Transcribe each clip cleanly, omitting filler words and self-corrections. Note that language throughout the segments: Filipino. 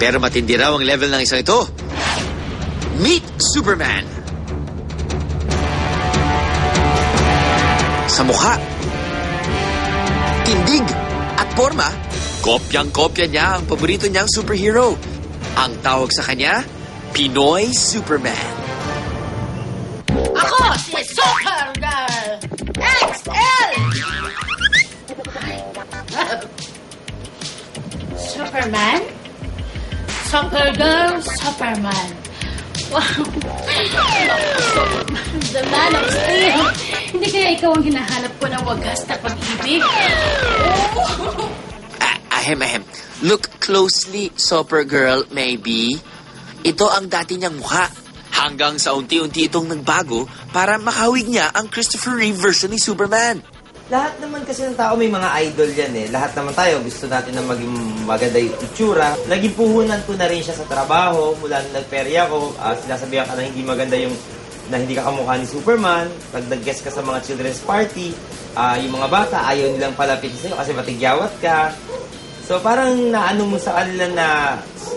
Pero matindi raw ang level ng isang ito. Meet Superman. Sa mukha, tindig at forma, kopyang-kopya niya ang paborito niyang superhero. Ang tawag sa kanya, Pinoy Superman. Ako si Supergirl XL! Superman? Supergirl, Superman. Wow! The Man of Steel. Hindi kaya ikaw ang hinahanap ko ng wagas na pag-ibig? Ahem. Look closely, Supergirl, maybe. Ito ang dati niyang mukha. Hanggang sa unti-unti itong nagbago para makahawig niya ang Christopher Reeve version ni Superman. Lahat naman kasi ng tao may mga idol yan eh. Lahat naman tayo gusto natin na maging maganda yung itsura. Naging puhunan ko na rin siya sa trabaho. Mula nung nagperya ko, sinasabihan ka na hindi maganda yung na hindi ka kamukha ni Superman. Pag nag-guest ka sa mga children's party, yung mga bata ayaw nilang palapitin sa'yo kasi matigyawat ka. So parang naano mo sa kanila na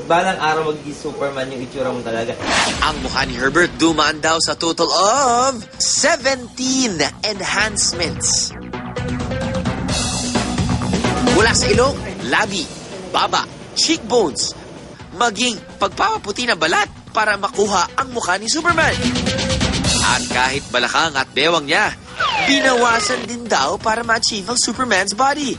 balang araw maging Superman yung itsura mo talaga. Ang mukha ni Herbert dumaan daw sa total of 17 enhancements. Mula sa ilong, labi, baba, cheekbones, maging pagpapaputi ng balat para makuha ang mukha ni Superman. At kahit balakang at bewang niya, binawasan din daw para ma-achieve ang Superman's body.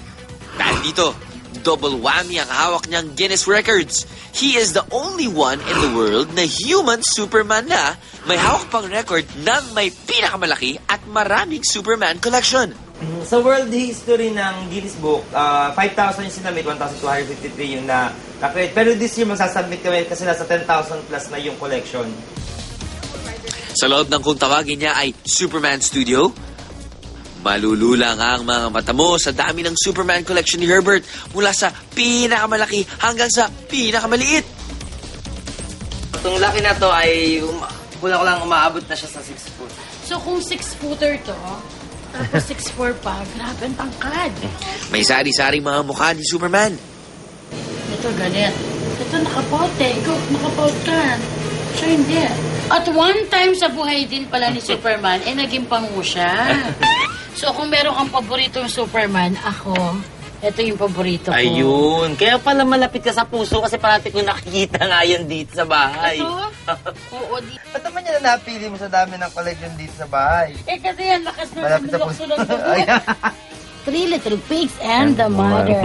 Dahil dito, double whammy ang hawak niyang Guinness Records. He is the only one in the world na human Superman na may hawak pang record ng may pinakamalaki at maraming Superman collection. Sa world history ng Guinness Book, 5,000 yung sinamit, 1,253 yung na-create. Pero this year magsasubmit kami kasi nasa 10,000 plus na yung collection. Sa loob ng kung tawagin niya ay Superman Studio, malulula nga ang mga mata mo sa dami ng Superman collection ni Herbert mula sa pinakamalaki hanggang sa pinakamaliit. Itong laki na to ay kulang umaabot na siya sa 6 foot. So kung 6-footer to, tapos 6'4" pa, grabe ang tangkad. May sari-saring mga mukha ni Superman. Ito ganit. Ito nakapout eh. Ikaw nakapout ka. Siya hindi. At one time sa buhay din pala ni Superman, naging pangu siya. So kung meron kang paboritong Superman, ako, ito yung paborito ko. Ayun. Kaya pala malapit ka sa puso kasi parati ko nakikita nga yan dito sa bahay. Ito? Oo, di. Ba't naman yan na napili mo sa dami ng collection dito sa bahay? Kasi yan, lakas na Malapit sa puso. sulok-sulok sa buhay. Three Little Pigs and the Mother.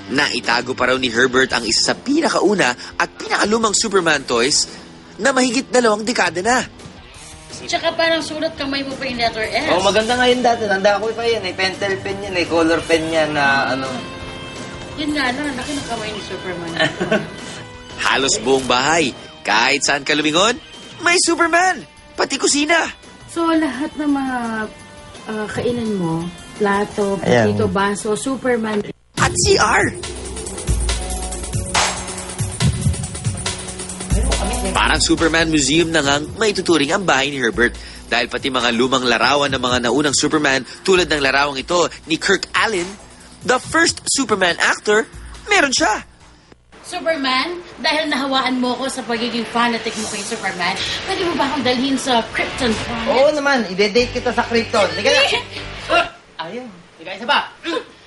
Naitago pa raw ni Herbert ang isa sa pinakauna at pinakalumang Superman toys na mahigit 2 dekada na. Tsaka parang sulat kamay mo pa yung letter S. Oh, maganda nga yun dati. Nanda ko pa yan. Pentel pen yan. Color pen yan na ano. Yun nga lang, laki ng kamay ni Superman. Halos buong bahay, kahit saan ka lumingon, may Superman, pati kusina. So lahat ng mga kainan mo, plato, Ayan. platito, baso, Superman. At CR. Parang Superman Museum na ngang maituturing ang bahay ni Herbert dahil pati mga lumang larawan ng mga naunang Superman tulad ng larawang ito ni Kirk Allen, the first Superman actor, meron siya. Superman, dahil nahawaan mo ko sa pagiging fanatic mo kay Superman, pwede mo ba akong dalhin sa Krypton planet? Oo naman. Ide-date kita sa Krypton. Liga na. Ayun. Liga isa ba?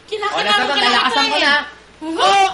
Kinakailangan ka na Nalakasan ko na. Oh!